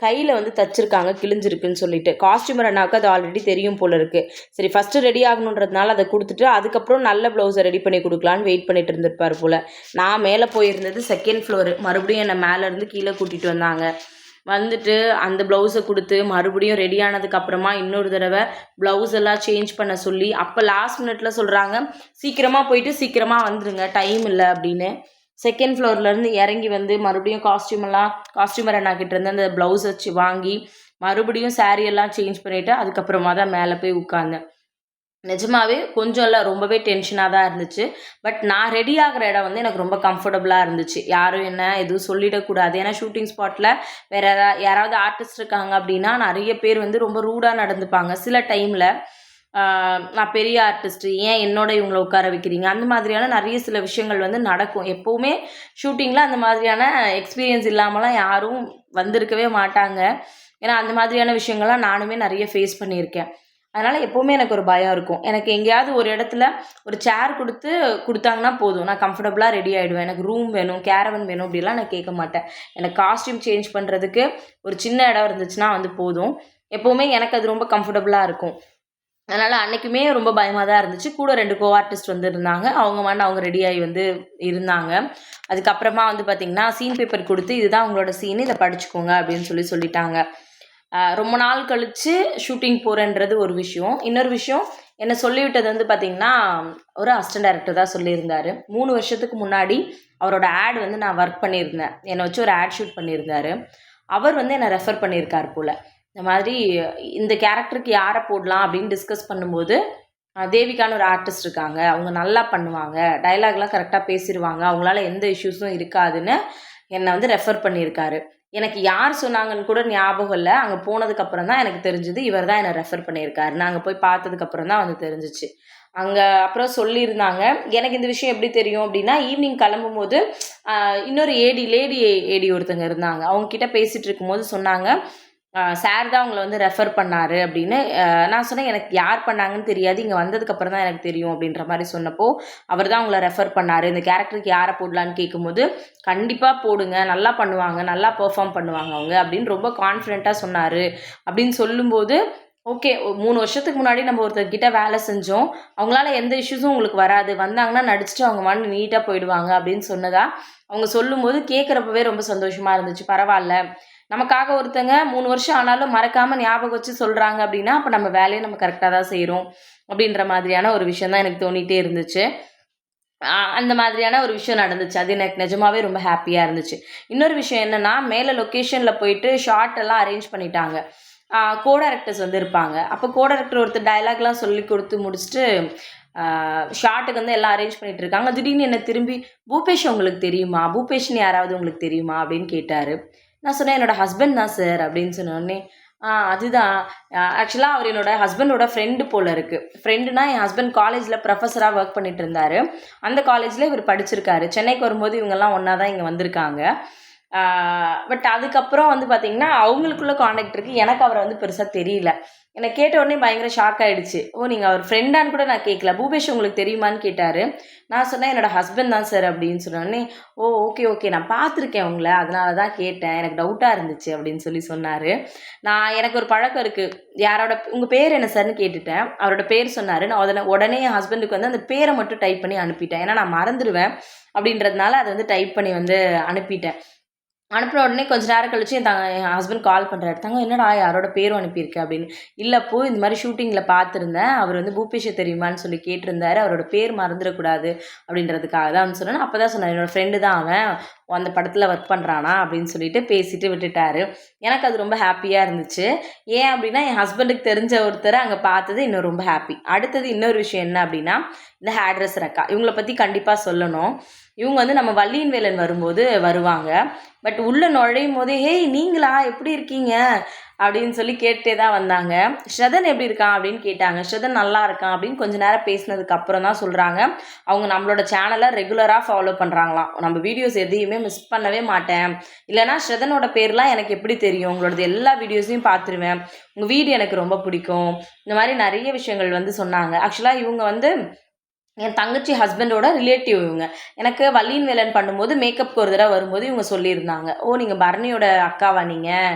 கையில் வந்து தச்சிருக்காங்க, கிழிஞ்சிருக்குன்னு சொல்லிட்டு. காஸ்டியூமர் அண்ணாவுக்கு அது ஆல்ரெடி தெரியும் போல இருக்குது. சரி ஃபஸ்ட்டு ரெடி ஆகணுன்றதுனால அதை கொடுத்துட்டு அதுக்கப்புறம் நல்ல ப்ளவுஸை ரெடி பண்ணி கொடுக்கலான்னு வெயிட் பண்ணிட்டு இருந்திருப்பார் போல். நான் மேலே போயிருந்தது 2nd ஃப்ளோரு. மறுபடியும் என்னை மேலேருந்து கீழே கூட்டிகிட்டு வந்தாங்க. வந்துட்டு அந்த ப்ளவுஸை கொடுத்து மறுபடியும் ரெடி ஆனதுக்கப்புறமா இன்னொரு தடவை ப்ளவுஸ் எல்லாம் சேஞ்ச் பண்ண சொல்லி, அப்போ லாஸ்ட் மினிட்ல சொல்கிறாங்க சீக்கிரமாக போயிட்டு சீக்கிரமாக வந்துடுங்க, டைம் இல்லை அப்படின்னு. 2nd ஃப்ளோர்லேருந்து இறங்கி வந்து மறுபடியும் காஸ்டியூமர் அண்ணாக்கிட்ட இருந்து அந்த ப்ளவுஸ் வச்சு வாங்கி மறுபடியும் சாரியெல்லாம் சேஞ்ச் பண்ணிவிட்டு அதுக்கப்புறமா தான் மேலே போய் உட்காந்தேன். நிஜமாவே கொஞ்சம் இல்லை, ரொம்பவே டென்ஷனாக தான் இருந்துச்சு. பட் நான் ரெடி ஆகிற இடம் வந்து எனக்கு ரொம்ப கம்ஃபர்டபுளாக இருந்துச்சு. யாரும் என்ன எதுவும் சொல்லிடக்கூடாது. ஏன்னா ஷூட்டிங் ஸ்பாட்டில் வேறு யாராவது ஆர்டிஸ்ட் இருக்காங்க அப்படின்னா நிறைய பேர் வந்து ரொம்ப ரூடாக நடந்துப்பாங்க. சில டைமில் நான் பெரிய ஆர்டிஸ்ட்டு, ஏன் என்னோட இவங்கள உட்கார வைக்கிறீங்க, அந்த மாதிரியான நிறைய சில விஷயங்கள் வந்து நடக்கும். எப்போவுமே ஷூட்டிங்கில் அந்த மாதிரியான எக்ஸ்பீரியன்ஸ் இல்லாமலாம் யாரும் வந்திருக்கவே மாட்டாங்க. ஏன்னா அந்த மாதிரியான விஷயங்கள்லாம் நானுமே நிறைய ஃபேஸ் பண்ணியிருக்கேன். அதனால் எப்போவுமே எனக்கு ஒரு பயம் இருக்கும். எனக்கு எங்கேயாவது ஒரு இடத்துல ஒரு சேர் கொடுத்தாங்கன்னா போதும், நான் கம்ஃபர்டபுளாக ரெடி ஆகிடுவேன். எனக்கு ரூம் வேணும், கேரவன் வேணும் அப்படிலாம் நான் கேட்க மாட்டேன். எனக்கு காஸ்ட்யூம் சேஞ்ச் பண்ணுறதுக்கு ஒரு சின்ன இடம் இருந்துச்சுன்னா வந்து போதும். எப்போவுமே எனக்கு அது ரொம்ப கம்ஃபர்டபுளாக இருக்கும். அதனால் அன்றைக்குமே ரொம்ப பயமாக தான் இருந்துச்சு. கூட 2 கோ ஆர்டிஸ்ட் வந்து இருந்தாங்க. அவங்க ரெடியாகி வந்து இருந்தாங்க. அதுக்கப்புறமா வந்து பார்த்திங்கன்னா சீன் பேப்பர் கொடுத்து இதுதான் உங்களோட சீனு, இதை படிச்சுக்கோங்க அப்படின்னு சொல்லிட்டாங்க. ரொம்ப நாள் கழித்து ஷூட்டிங் போகிறேன்றது ஒரு விஷயம். இன்னொரு விஷயம் என்னை சொல்லிவிட்டது வந்து பார்த்திங்கன்னா ஒரு அசிஸ்டன்ட் டைரக்டர் தான் சொல்லியிருந்தார். 3 வருஷத்துக்கு முன்னாடி அவரோட ஆட் வந்து நான் ஒர்க் பண்ணியிருந்தேன். என்னை வச்சு ஒரு ஆட் ஷூட் பண்ணியிருந்தார். அவர் வந்து என்னை ரெஃபர் பண்ணியிருக்கார் போல். இந்த மாதிரி இந்த கேரக்டருக்கு யாரை போடலாம் அப்படின்னு டிஸ்கஸ் பண்ணும்போது தேவிகான்னு ஒரு ஆர்டிஸ்ட் இருக்காங்க, அவங்க நல்லா பண்ணுவாங்க, டைலாக்லாம் கரெக்டாக பேசிடுவாங்க, அவங்களால எந்த இஷ்யூஸும் இருக்காதுன்னு என்னை வந்து ரெஃபர் பண்ணியிருக்காரு. எனக்கு யார் சொன்னாங்கன்னு கூட ஞாபகம் இல்லை. அங்கே போனதுக்கப்புறம் தான் எனக்கு தெரிஞ்சுது இவர் தான் என்னை ரெஃபர் பண்ணியிருக்காரு. நாங்கள் போய் பார்த்ததுக்கப்புறம் தான் வந்து தெரிஞ்சிச்சு. அங்கே அப்புறம் சொல்லியிருந்தாங்க. எனக்கு இந்த விஷயம் எப்படி தெரியும் அப்படின்னா, ஈவினிங் கிளம்பும்போது இன்னொரு லேடி ஏடி ஒருத்தங்க இருந்தாங்க. அவங்கக்கிட்ட பேசிகிட்டு இருக்கும்போது சொன்னாங்க, சார் தான் உங்களை வந்து ரெஃபர் பண்ணார் அப்படின்னு. நான் சொன்னேன் எனக்கு யார் பண்ணாங்கன்னு தெரியாது, இங்கே வந்ததுக்கப்புறம் தான் எனக்கு தெரியும் அப்படின்ற மாதிரி சொன்னப்போ, அவர் தான் உங்களை ரெஃபர் பண்ணார், இந்த கேரக்டருக்கு யாரை போடலான்னு கேட்கும்போது கண்டிப்பாக போடுங்க, நல்லா பண்ணுவாங்க, நல்லா பெர்ஃபார்ம் பண்ணுவாங்க அவங்க அப்படின்னு ரொம்ப கான்ஃபிடென்ட்டாக சொன்னார் அப்படின்னு சொல்லும்போது, ஓகே 3 வருஷத்துக்கு முன்னாடி நம்ம ஒருத்தர்கிட்ட வேலை செஞ்சோம், அவங்களால எந்த இஷ்யூஸும் உங்களுக்கு வராது, வந்தாங்கன்னா நடிச்சுட்டு அவங்க வந்து நீட்டாக போயிடுவாங்க அப்படின்னு சொன்னதா அவங்க சொல்லும்போது கேட்குறப்பவே ரொம்ப சந்தோஷமாக இருந்துச்சு. பரவாயில்ல, நமக்காக ஒருத்தங்க 3 வருஷம் ஆனாலும் மறக்காமல் ஞாபகம் வச்சு சொல்கிறாங்க அப்படின்னா அப்போ நம்ம வேலையை நம்ம கரெக்டாக தான் செய்கிறோம் அப்படின்ற மாதிரியான ஒரு விஷயம் தான் எனக்கு தோணிகிட்டே இருந்துச்சு. அந்த மாதிரியான ஒரு விஷயம் நடந்துச்சு. அது எனக்கு நிஜமாவே ரொம்ப ஹாப்பியாக இருந்துச்சு. இன்னொரு விஷயம் என்னென்னா, மேலே லொக்கேஷனில் போயிட்டு ஷார்ட் எல்லாம் அரேஞ்ச் பண்ணிட்டாங்க. கோ டைரக்டர்ஸ் வந்து இருப்பாங்க. அப்போ கோ டைரக்டர் ஒருத்தர் டைலாக்லாம் சொல்லி கொடுத்து முடிச்சுட்டு ஷார்ட்டுக்கு வந்து எல்லாம் அரேஞ்ச் பண்ணிட்டு இருக்காங்க. திடீர்னு என்ன திரும்பி, பூபேஷ் உங்களுக்கு தெரியுமா, பூபேஷ்னு யாராவது உங்களுக்கு தெரியுமா அப்படின்னு கேட்டார். நான் சொன்னேன் என்னோடய ஹஸ்பண்ட் தான் சார் அப்படின்னு சொன்னோடனே, அதுதான் ஆக்சுவலாக அவர் என்னோடய ஹஸ்பண்டோட ஃப்ரெண்டு போல் இருக்குது. ஃப்ரெண்டுனா என் ஹஸ்பண்ட் காலேஜில் ப்ரொஃபஸராக ஒர்க் பண்ணிட்டு இருந்தார். அந்த காலேஜில் இவர் படிச்சிருக்காரு. சென்னைக்கு வரும்போது இவங்கெல்லாம் ஒன்றா தான் இங்கே வந்திருக்காங்க. பட் அதுக்கப்புறம் வந்து பார்த்திங்கன்னா அவங்களுக்குள்ள காண்டாக்ட் இருக்குது. எனக்கு அவரை வந்து பெருசாக தெரியல. எனக்கு கேட்ட உடனே பயங்கர ஷாக் ஆகிடுச்சு. ஓ, நீங்கள் அவர் ஃப்ரெண்டான்னு கூட நான் கேட்கல. பூபேஷ் உங்களுக்கு தெரியுமான்னு கேட்டார். நான் சொன்னேன் என்னோட ஹஸ்பண்ட் தான் சார் அப்படின்னு சொன்னோடனே, ஓ ஓகே ஓகே, நான் பார்த்துருக்கேன் உங்களை, அதனால தான் கேட்டேன், எனக்கு டவுட்டாக இருந்துச்சு அப்படின்னு சொன்னார். எனக்கு ஒரு பழக்கம் இருக்குது, யாரோட உங்கள் பேர் என்ன சார்னு கேட்டுட்டேன். அவரோட பேர் சொன்னார். நான் உடனே என் ஹஸ்பண்டுக்கு வந்து அந்த பேரை மட்டும் டைப் பண்ணி அனுப்பிட்டேன். ஏன்னா நான் மறந்துடுவேன் அப்படின்றதுனால அதை வந்து டைப் பண்ணி வந்து அனுப்பிட்டேன். அனுப்பின உடனே கொஞ்சம் நேரம் கழிச்சு என் ஹஸ்பண்ட் கால் பண்ணுறாரு. என்னடா யாரோட பேரும் அனுப்பியிருக்க அப்படின்னு. இல்லைப்போ, இந்த மாதிரி ஷூட்டிங்கில் பார்த்துருந்தேன், அவர் வந்து பூபேஷை தெரியுமான்னு சொல்லி கேட்டிருந்தாரு, அவரோட பேர் மறந்துடக்கூடாது அப்படின்றதுக்காக தான் சொன்னேன். அப்போ தான் சொன்னேன், என்னோடய ஃப்ரெண்டு தான் அவன், அந்த படத்தில் ஒர்க் பண்ணுறானா அப்படின்னு சொல்லிட்டு பேசிட்டு விட்டுட்டாரு. எனக்கு அது ரொம்ப ஹாப்பியாக இருந்துச்சு. ஏன் அப்படின்னா என் ஹஸ்பண்டுக்கு தெரிஞ்ச ஒருத்தரை அங்கே பார்த்தது இன்னும் ரொம்ப ஹாப்பி. அடுத்தது இன்னொரு விஷயம் என்ன அப்படின்னா, இந்த ஹேர் ட்ரெஸ்ஸர் அக்கா, இவங்கள பற்றி கண்டிப்பாக சொல்லணும். இவங்க வந்து நம்ம வள்ளியின் வேலன் வரும்போது வருவாங்க. பட் உள்ளே நுழையும் போதே, ஹேய் நீங்களா, எப்படி இருக்கீங்க அப்படின்னு சொல்லி கேட்டே தான் வந்தாங்க. ஸ்ரதன் எப்படி இருக்கான் அப்படின்னு கேட்டாங்க. ஸ்ரதன் நல்லா இருக்கான் அப்படின்னு கொஞ்சம் நேரம் பேசினதுக்கு அப்புறம் தான் சொல்கிறாங்க, அவங்க நம்மளோட சேனலை ரெகுலராக ஃபாலோ பண்ணுறாங்களாம். நம்ம வீடியோஸ் எதையுமே மிஸ் பண்ணவே மாட்டேன், இல்லைனா ஸ்ரதனோட பேர்லாம் எனக்கு எப்படி தெரியும், உங்களோடது எல்லா வீடியோஸையும் பார்த்துருவேன், உங்கள் வீடியோ எனக்கு ரொம்ப பிடிக்கும், இந்த மாதிரி நிறைய விஷயங்கள் வந்து சொன்னாங்க. ஆக்சுவலாக இவங்க வந்து என் தங்கச்சி ஹஸ்பண்டோட ரிலேட்டிவ் இவங்க. எனக்கு வள்ளியின் வேலன் பண்ணும்போது மேக்கப்புக்கு ஒரு தடவை வரும்போது இவங்க சொல்லியிருந்தாங்க, ஓ நீங்கள் பரணியோட அக்காவா நீங்கள்,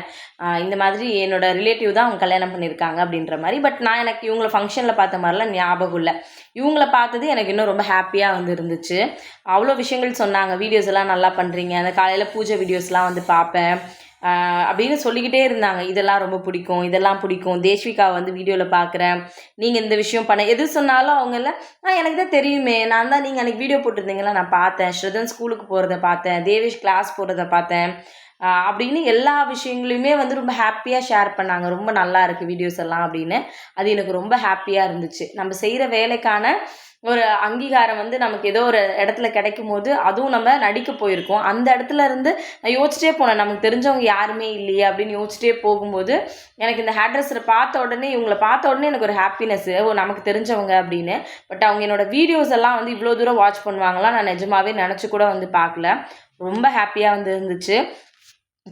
இந்த மாதிரி என்னோட ரிலேட்டிவ் தான் அவங்க கல்யாணம் பண்ணியிருக்காங்க அப்படின்ற மாதிரி. பட் நான் எனக்கு இவங்களை ஃபங்க்ஷனில் பார்த்த மாதிரிலாம் ஞாபகம் இல்லை. இவங்கள பார்த்தது எனக்கு இன்னும் ரொம்ப ஹாப்பியாக வந்து இருந்துச்சு. அவ்வளோ விஷயங்கள் சொன்னாங்க, வீடியோஸ் எல்லாம் நல்லா பண்ணுறீங்க, அந்த காலையில் பூஜை வீடியோஸ்லாம் வந்து பார்ப்பேன் அப்படின்னு சொல்லிக்கிட்டே இருந்தாங்க. இதெல்லாம் ரொம்ப பிடிக்கும், இதெல்லாம் பிடிக்கும், தேஷ்விகாவை வந்து வீடியோவில் பார்க்குறேன், நீங்கள் இந்த விஷயம் பண்ண எது சொன்னாலும் அவங்கள எனக்கு தான் தெரியுமே, நான் தான் நீங்கள் அன்றைக்கி வீடியோ போட்டிருந்தீங்களா, நான் பார்த்தேன், ஸ்ரதன் ஸ்கூலுக்கு போகிறத பார்த்தேன், தேவேஷ் கிளாஸ் போகிறத பார்த்தேன் அப்படின்னு எல்லா விஷயங்களையுமே வந்து ரொம்ப ஹாப்பியாக ஷேர் பண்ணாங்க. ரொம்ப நல்லா இருக்குது வீடியோஸ் எல்லாம் அப்படின்னு. அது எனக்கு ரொம்ப ஹாப்பியாக இருந்துச்சு. நம்ம செய்கிற வேலைக்கான ஒரு அங்கீகாரம் வந்து நமக்கு ஏதோ ஒரு இடத்துல கிடைக்கும் போது, அதுவும் நம்ம நடிக்க போயிருக்கோம், அந்த இடத்துல இருந்து நான் யோசிச்சிட்டே போனேன், நமக்கு தெரிஞ்சவங்க யாருமே இல்லையே அப்படின்னு யோசிச்சிட்டே போகும்போது எனக்கு இந்த ஹேர் ட்ரெஸ்ஸரை பார்த்த உடனே, இவங்களை பார்த்த உடனே எனக்கு ஒரு ஹாப்பினஸ், ஓ நமக்கு தெரிஞ்சவங்க அப்படின்னு. பட் அவங்க என்னோட வீடியோஸ் எல்லாம் வந்து இவ்வளோ தூரம் வாட்ச் பண்ணுவாங்களாம் நான் நிஜமாவே நினச்சி கூட வந்து பார்க்கல. ரொம்ப ஹாப்பியாக வந்து இருந்துச்சு.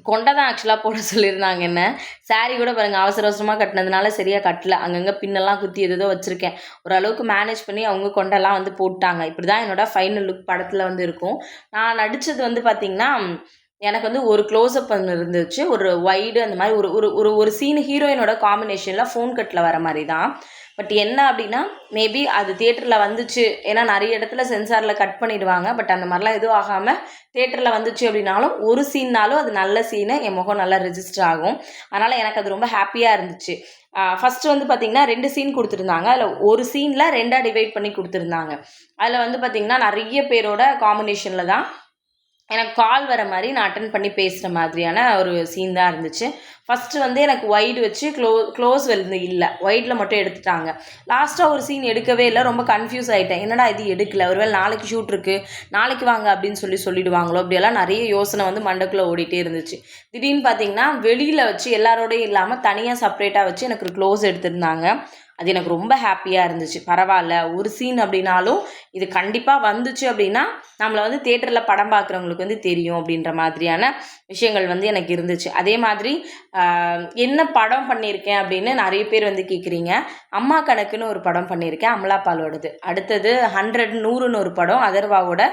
கொண்டை தான் ஆக்சுவலாக போட சொல்லியிருந்தாங்க என்ன. சாரீ கூட பாருங்கள், அவசர அவசரமாக கட்டினதுனால சரியாக கட்டல, அங்கங்கே பின்னெல்லாம் குத்தி எதோ வச்சுருக்கேன். ஓரளவுக்கு மேனேஜ் பண்ணி அவங்க கொண்டெல்லாம் வந்து போட்டாங்க. இப்படி தான் என்னோட ஃபைனல் லுக் படத்தில் வந்து இருக்கும். நான் நடித்தது வந்து பார்த்திங்கன்னா, எனக்கு வந்து ஒரு க்ளோஸ்அப் ஒன்று இருந்துச்சு, ஒரு வைடு, அந்த மாதிரி ஒரு ஒரு ஒரு ஒரு சீனு ஹீரோயினோட காம்பினேஷனில் ஃபோன் கட்டில் வர மாதிரி தான். பட் என்ன அப்படின்னா, மேபி அது தியேட்டரில் வந்துச்சு, ஏன்னா நிறைய இடத்துல சென்சாரில் கட் பண்ணிடுவாங்க. பட் அந்த மாதிரிலாம் எதுவும் ஆகாமல் தியேட்டரில் வந்துச்சு அப்படின்னாலும், ஒரு சீன்னாலும் அது நல்ல சீனு, என் முகம் நல்லா ரெஜிஸ்டர் ஆகும். அதனால் எனக்கு அது ரொம்ப ஹாப்பியாக இருந்துச்சு. ஃபஸ்ட்டு வந்து பார்த்திங்கன்னா 2 சீன் கொடுத்துருந்தாங்க. அதில் ஒரு சீனில் 2ஆக டிவைட் பண்ணி கொடுத்துருந்தாங்க. அதில் வந்து பார்த்திங்கன்னா நிறைய பேரோட காம்பினேஷனில் தான் எனக்கு கால் வர மாதிரி நான் அட்டன் பண்ணி பேசுகிற மாதிரியான ஒரு சீன் தான் இருந்துச்சு. ஃபஸ்ட்டு வந்து எனக்கு ஒயிட் வச்சு க்ளோஸ் வந்து இல்லை, ஒயிட்டில் மட்டும் எடுத்துட்டாங்க. லாஸ்ட்டாக ஒரு சீன் எடுக்கவே இல்லை, ரொம்ப கன்ஃபியூஸ் ஆகிட்டேன், என்னடா இது எடுக்கல, ஒருவேளை நாளைக்கு ஷூட் இருக்குது, நாளைக்கு வாங்க அப்படின்னு சொல்லிடுவாங்களோ, அப்படியெல்லாம் நிறைய யோசனை வந்து மண்டக்குள்ளே ஓடிட்டே இருந்துச்சு. திடீர்னு பார்த்தீங்கன்னா வெளியில் வச்சு எல்லாரோடையும் இல்லாமல் தனியாக செப்பரேட்டாக வச்சு எனக்கு ஒரு க்ளோஸ் எடுத்திருந்தாங்க. அது எனக்கு ரொம்ப ஹாப்பியாக இருந்துச்சு. பரவாயில்ல, ஒரு சீன் அப்படின்னாலும் இது கண்டிப்பாக வந்துச்சு அப்படின்னா நம்மளை வந்து தியேட்டரில் படம் பார்க்குறவங்களுக்கு வந்து தெரியும் அப்படின்ற மாதிரியான விஷயங்கள் வந்து எனக்கு இருந்துச்சு. அதே மாதிரி என்ன படம் பண்ணியிருக்கேன் அப்படின்னு நிறைய பேர் வந்து கேட்குறீங்க. அம்மா கணக்குன்னு ஒரு படம் பண்ணியிருக்கேன், அமலா பாலோடது. அடுத்தது 100 ஒரு படம், அதர்வாவோட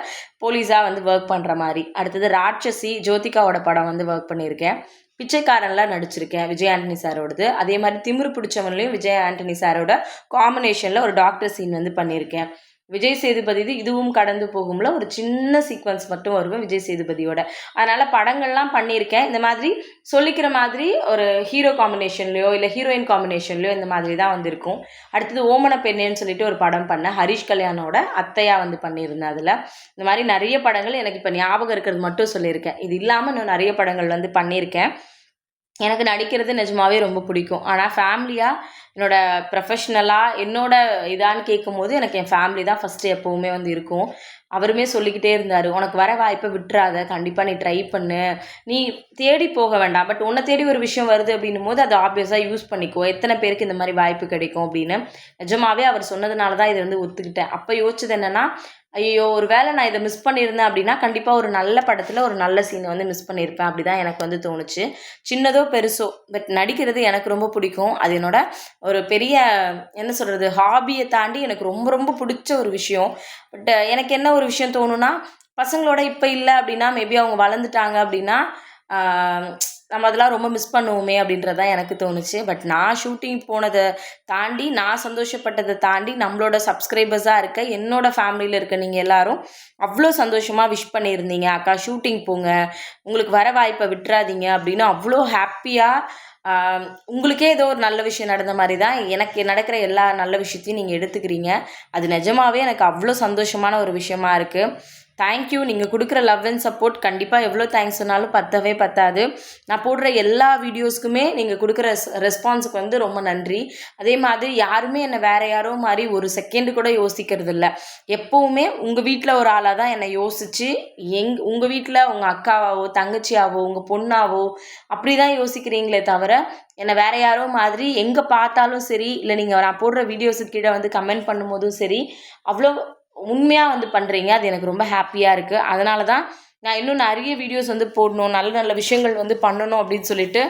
போலீஸாக வந்து ஒர்க் பண்ணுற மாதிரி. அடுத்தது ராட்சசி ஜோதிகாவோட படம் வந்து ஒர்க் பண்ணியிருக்கேன். பிச்சைக்காரன்லாம் நடிச்சிருக்கேன், விஜய் ஆண்டனி சாரோடது. அதே மாதிரி திமிரு பிடிச்சவன்லையும் விஜய் ஆண்டனி சாரோட காம்பினேஷனில் ஒரு டாக்டர் சீன் வந்து பண்ணியிருக்கேன். விஜய் சேதுபதி இதுவும் கடந்து போகும்ல ஒரு சின்ன சீக்வன்ஸ் மட்டும் வரும் விஜய் சேதுபதியோட. அதனால் படங்கள்லாம் பண்ணியிருக்கேன். இந்த மாதிரி சொல்லிக்கிற மாதிரி ஒரு ஹீரோ காம்பினேஷன்லையோ இல்லை ஹீரோயின் காம்பினேஷன்லையோ இந்த மாதிரி தான் வந்திருக்கும். அடுத்தது ஓமன பெண்ணேன்னு சொல்லிட்டு ஒரு படம் பண்ணேன், ஹரிஷ் கல்யாணோட அத்தையாக வந்து பண்ணியிருந்தேன். அதில் இந்த மாதிரி நிறைய படங்கள் எனக்கு இப்போ ஞாபகம் இருக்கிறது மட்டும் சொல்லியிருக்கேன். இது இல்லாமல் இன்னும் நிறைய படங்கள் வந்து பண்ணியிருக்கேன். எனக்கு நடிக்கிறது நிஜமாவே ரொம்ப பிடிக்கும். ஆனால் ஃபேமிலியாக என்னோட ப்ரொஃபஷ்னலாக என்னோட இதான்னு கேட்கும்போது எனக்கு என் ஃபேமிலி தான் ஃபஸ்ட்டு எப்போவுமே வந்து இருக்கும். அவருமே சொல்லிக்கிட்டே இருந்தார், உனக்கு வர வாய்ப்பை விட்டுறாத, கண்டிப்பாக நீ ட்ரை பண்ணு, நீ தேடி போக வேண்டாம், பட் உன்னை தேடி ஒரு விஷயம் வருது அப்படின்னும் போது அதை ஆப்வியஸாக யூஸ் பண்ணிக்கோ, எத்தனை பேருக்கு இந்த மாதிரி வாய்ப்பு கிடைக்கும் அப்படின்னு. நிஜமாவே அவர் சொன்னதுனால தான் இதை வந்து ஒத்துக்கிட்டேன். அப்போ யோசிச்சது என்னென்னா, ஐயோ ஒரு வேளை நான் இதை மிஸ் பண்ணியிருந்தேன் அப்படின்னா கண்டிப்பாக ஒரு நல்ல படத்தில் ஒரு நல்ல சீனை வந்து மிஸ் பண்ணியிருப்பேன். அப்படி தான் எனக்கு வந்து தோணுச்சு. சின்னதோ பெருசோ பட் நடிக்கிறது எனக்கு ரொம்ப பிடிக்கும். அது என்னோட ஒரு பெரிய என்ன சொல்கிறது ஹாபியை தாண்டி எனக்கு ரொம்ப ரொம்ப பிடிச்ச ஒரு விஷயம். பட் எனக்கு என்ன ஒரு விஷயம் தோணுன்னா பசங்களோட இப்போ இல்லை அப்படின்னா மேபி அவங்க வளர்ந்துட்டாங்க அப்படின்னா நம்ம அதெல்லாம் ரொம்ப மிஸ் பண்ணுவோமே அப்படின்றது தான் எனக்கு தோணுச்சு. பட் நான் ஷூட்டிங் போனதை தாண்டி நான் சந்தோஷப்பட்டதை தாண்டி நம்மளோட சப்ஸ்கிரைபர்ஸாக இருக்க என்னோட ஃபேமிலியில் இருக்க நீங்கள் எல்லாரும் அவ்வளோ சந்தோஷமாக விஷ் பண்ணியிருந்தீங்க. அக்கா ஷூட்டிங் போங்க, உங்களுக்கு வர வாய்ப்பை விட்டுறாதீங்க அப்படின்னு அவ்வளோ ஹாப்பியாக உங்களுக்கே ஏதோ ஒரு நல்ல விஷயம் நடந்த மாதிரி தான் எனக்கு நடக்கிற எல்லா நல்ல விஷயத்தையும் நீங்கள் எடுத்துக்கிறீங்க. அது நிஜமாவே எனக்கு அவ்வளோ சந்தோஷமான ஒரு விஷயமா இருக்குது. தேங்க்யூ. நீங்கள் கொடுக்குற லவ் அண்ட் சப்போர்ட் கண்டிப்பாக எவ்வளோ தேங்க்ஸ் சொன்னாலும் பத்தவே பத்தாது. நான் போடுற எல்லா வீடியோஸ்க்குமே நீங்கள் கொடுக்குற ரெஸ்பான்ஸுக்கு வந்து ரொம்ப நன்றி. அதே மாதிரி யாருமே என்னை வேறு யாரோ மாதிரி ஒரு செகண்டு கூட யோசிக்கிறது இல்லை. எப்போவுமே உங்கள் வீட்டில் ஒரு ஆளாக தான் என்னை யோசித்து உங்கள் வீட்டில் உங்கள் அக்காவோ தங்கச்சியாவோ உங்கள் பொண்ணாவோ அப்படி தான் யோசிக்கிறீங்களே தவிர என்னை வேறு யாரோ மாதிரி எங்கே பார்த்தாலும் சரி, இல்லை நீங்கள் நான் போடுற வீடியோஸுக்கு கீழே வந்து கமெண்ட் பண்ணும்போதும் சரி அவ்வளோ உண்மையாக வந்து பண்ணுறீங்க. அது எனக்கு ரொம்ப ஹாப்பியாக இருக்குது. அதனால தான் நான் இன்னும் நிறைய வீடியோஸ் வந்து போடணும், நல்ல நல்ல விஷயங்கள் வந்து பண்ணணும் அப்படின்னு சொல்லிட்டு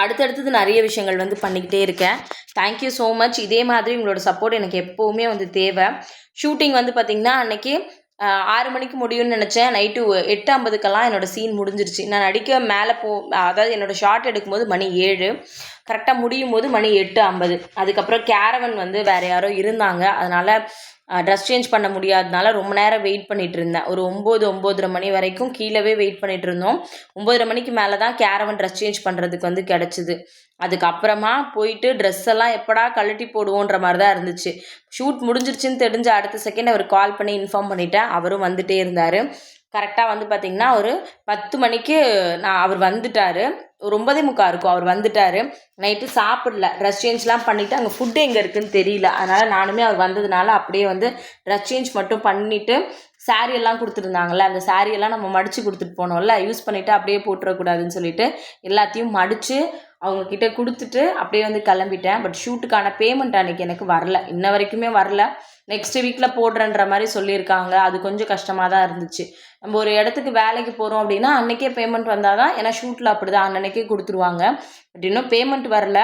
அடுத்தடுத்தது நிறைய விஷயங்கள் வந்து பண்ணிக்கிட்டே இருக்கேன். Thank you so much. இதே மாதிரி உங்களோட சப்போர்ட் எனக்கு எப்போவுமே வந்து தேவை. ஷூட்டிங் வந்து பார்த்திங்கன்னா அன்றைக்கி 6 மணிக்கு முடியும்னு நினச்சேன். நைட்டு 8:50க்கெல்லாம் என்னோடய சீன் முடிஞ்சிருச்சு. நான் நடிக்க மேலே அதாவது என்னோடய ஷார்ட் எடுக்கும்போது மணி 7, கரெக்டாக முடியும் போது மணி 8:50. அதுக்கப்புறம் கேரவன் வந்து வேறு யாரோ இருந்தாங்க. அதனால் ட்ரெஸ் சேஞ்ச் பண்ண முடியாதனால ரொம்ப நேரம் வெயிட் பண்ணிகிட்டு இருந்தேன். ஒரு 9-9:30 மணி வரைக்கும் கீழவே வெயிட் பண்ணிகிட்டு இருந்தோம். 9:30 மணிக்கு மேலே தான் கேரவன் ட்ரெஸ் சேஞ்ச் பண்ணுறதுக்கு வந்து கிடச்சிது. அதுக்கப்புறமா போயிட்டு ட்ரெஸ் எல்லாம் எப்படா கழட்டி போடுவோன்ற மாதிரி தான் இருந்துச்சு. ஷூட் முடிஞ்சிருச்சுன்னு தெரிஞ்ச அடுத்த செகண்ட் அவர் கால் பண்ணி இன்ஃபார்ம் பண்ணிட்டேன். அவரும் வந்துகிட்டே இருந்தார். கரெக்டாக வந்து பார்த்திங்கன்னா ஒரு 10 மணிக்கு அவர் வந்துட்டார். ஒரு 9:45 இருக்கும் அவர் வந்துட்டார். நைட்டு சாப்பிடல, ட்ரெஸ் சேஞ்ச்லாம் பண்ணிவிட்டு அங்கே ஃபுட்டு எங்கே இருக்குதுன்னு தெரியல. அதனால் நானுமே அவர் வந்ததுனால அப்படியே வந்து ட்ரெஸ் சேஞ்ச் மட்டும் பண்ணிவிட்டு சாரியெல்லாம் கொடுத்துருந்தாங்கள்ல, அந்த சாரியெல்லாம் நம்ம மடித்து கொடுத்துட்டு போனோம்ல, யூஸ் பண்ணிவிட்டு அப்படியே போட்டுறக்கூடாதுன்னு சொல்லிட்டு எல்லாத்தையும் மடித்து அவங்கக்கிட்ட கொடுத்துட்டு அப்படியே வந்து கிளம்பிட்டேன். பட் ஷூட்டுக்கான பேமெண்ட் அன்றைக்கி எனக்கு வரல, இன்ன வரைக்குமே வரல. நெக்ஸ்ட் வீக்கில் போடுறேன்ற மாதிரி சொல்லியிருக்காங்க. அது கொஞ்சம் கஷ்டமாக தான் இருந்துச்சு. நம்ம ஒரு இடத்துக்கு வேலைக்கு போகிறோம் அப்படின்னா அன்றைக்கே பேமெண்ட் வந்தால் தான், ஏன்னா ஷூட்டில் அப்படி தான் அன்னன்னைக்கே கொடுத்துருவாங்க. பட் இன்னும் பேமெண்ட் வரல.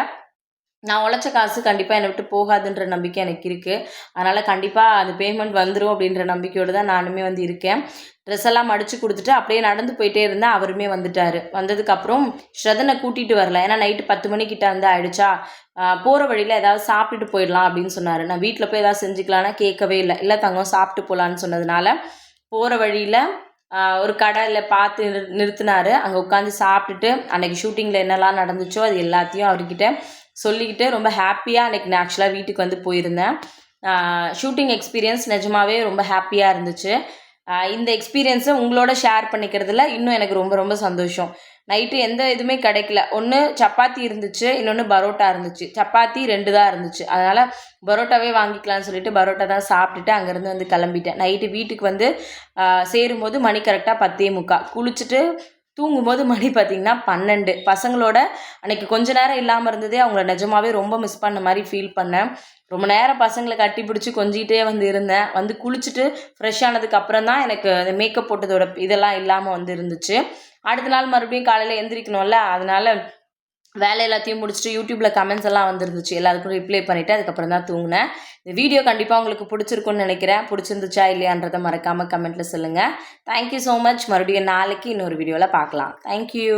நான் உழைச்ச காசு கண்டிப்பாக என்னை விட்டு போகாதுன்ற நம்பிக்கை எனக்கு இருக்குது. அதனால் கண்டிப்பாக அது பேமெண்ட் வந்துடும் அப்படின்ற நம்பிக்கையோடு தான் நானுமே வந்து இருக்கேன். ட்ரெஸ் எல்லாம் மடித்து கொடுத்துட்டு அப்படியே நடந்து போயிட்டே இருந்தேன். அவருமே வந்துட்டார். வந்ததுக்கப்புறம் ஸ்ரதனை கூட்டிகிட்டு வரல, ஏன்னா நைட்டு 10 மணிக்கிட்ட வந்து ஆயிடுச்சா. போகிற வழியில் ஏதாவது சாப்பிட்டுட்டு போயிடலாம் அப்படின்னு சொன்னார். நான் வீட்டில் போய் ஏதாவது செஞ்சுக்கலான்னா கேட்கவே இல்லை. இல்லை தங்கம் சாப்பிட்டு போகலான்னு சொன்னதுனால போகிற வழியில் ஒரு கடையில் பார்த்து நிறுத்தினார். அங்கே உட்காந்து சாப்பிட்டுட்டு அன்றைக்கி ஷூட்டிங்கில் என்னெல்லாம் நடந்துச்சோ அது எல்லாத்தையும் அவர்கிட்ட சொல்லிக்கிட்டு ரொம்ப ஹாப்பியாக அன்றைக்கி நான் ஆக்சுவலாக வீட்டுக்கு வந்து போயிருந்தேன். ஷூட்டிங் எக்ஸ்பீரியன்ஸ் நிஜமாகவே ரொம்ப ஹாப்பியாக இருந்துச்சு. இந்த எக்ஸ்பீரியன்ஸை உங்களோட ஷேர் பண்ணிக்கிறதுல இன்னும் எனக்கு ரொம்ப ரொம்ப சந்தோஷம். நைட்டு எந்த இதுவுமே கிடைக்கல. ஒன்று சப்பாத்தி இருந்துச்சு, இன்னொன்று பரோட்டா இருந்துச்சு. சப்பாத்தி 2 தான் இருந்துச்சு. அதனால் பரோட்டாவே வாங்கிக்கலான்னு சொல்லிட்டு பரோட்டா தான் சாப்பிட்டுட்டு அங்கேருந்து வந்து கிளம்பிட்டேன். நைட்டு வீட்டுக்கு வந்து சேரும்போது மணி கரெக்டாக 10:45. குளிச்சுட்டு தூங்கும்போது மணி பார்த்திங்கன்னா 12. பசங்களோட அன்றைக்கி கொஞ்ச நேரம் இல்லாமல் இருந்ததே அவங்கள நிஜமாவே ரொம்ப மிஸ் பண்ண மாதிரி ஃபீல் பண்ணேன். ரொம்ப நேரம் பசங்களை கட்டி பிடிச்சி கொஞ்சிக்கிட்டே வந்து இருந்தேன். வந்து குளிச்சுட்டு ஃப்ரெஷ் ஆனதுக்கு அப்புறம் தான் எனக்கு அந்த மேக்கப் போட்டதோட இதெல்லாம் இல்லாமல் வந்து இருந்துச்சு. அடுத்த நாள் மறுபடியும் காலையில் எந்திரிக்கணும்ல, அதனால் வேலை எல்லாத்தையும் முடிச்சுட்டு யூடியூப்பில் கமெண்ட்ஸ் எல்லாம் வந்துருந்துச்சு. எல்லாத்துக்கும் ரிப்ளை பண்ணிவிட்டு அதுக்கப்புறம் தான் தூங்கினேன். இந்த வீடியோ கண்டிப்பாக உங்களுக்கு பிடிச்சிருக்குன்னு நினைக்கிறேன். பிடிச்சிருந்துச்சா இல்லையான்றதை மறக்காமல் கமெண்ட்டில் சொல்லுங்கள். Thank you so much. மறுபடியும் நாளைக்கு இன்னொரு வீடியோவில் பார்க்கலாம். தேங்க்யூ.